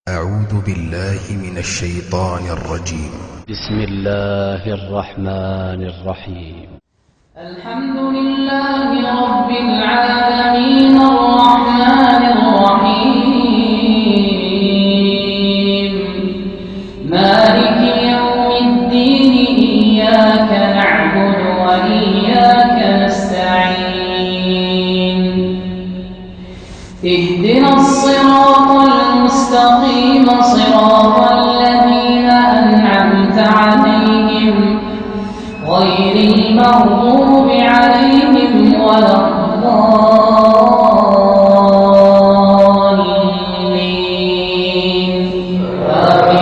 أعوذ بالله من الشيطان الرجيم. بسم الله الرحمن الرحيم. الحمد لله رب العالمين الرحمن الرحيم مالك يوم الدين إياك نعبد وإياك نستعين اهدنا الصراط المستقيم صراط الذين أنعمت عليهم غير المغضوب عليهم ولا الضالين آمين.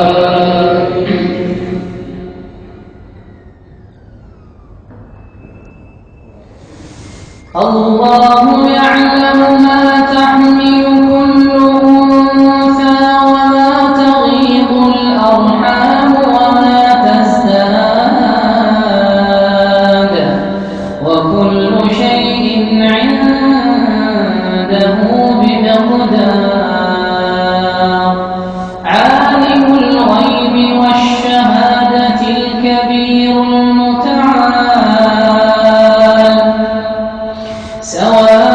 الله يعلم ما تحمل كل أنثى وما تغيض الأرحام وما تزداد وكل شيء عنده بمقدار. عالم الغيب والشهادة الكبير المتعال سواء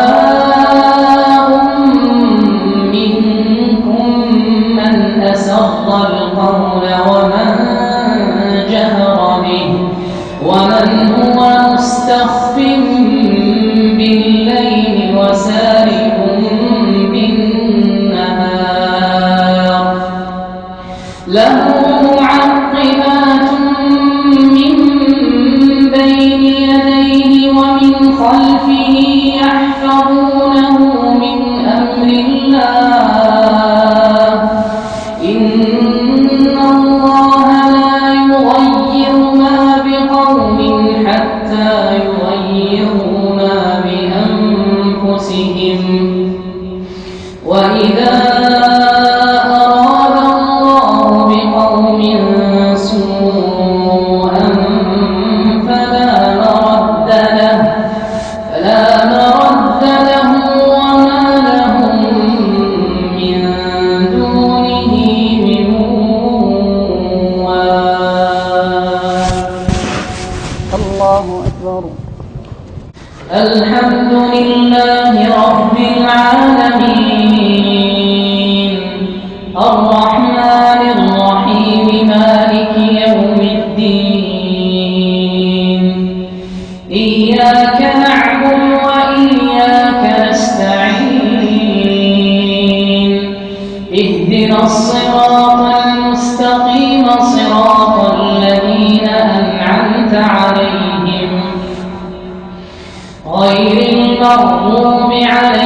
منكم من أسر القول ومن جهر به ومن هو مستخف بالليل وسارب بالنهار. له معقبات من بين يديه ومن خلفه يحفظونه من أمر الله. إن الله لا يغير ما بقوم حتى يغيروا ما بأنفسهم. وإذا أراد الله بقوم سوءا فلا مرد له وما لهم من دونه من وال. الله أكبر. الحمد لله رب العالمين الرحمن الرحيم مالك يوم الدين إياك نعبد وإياك نستعين اهدنا الصراط المستقيم صراط الذين أنعمت عليهم غير المغضوب عليهم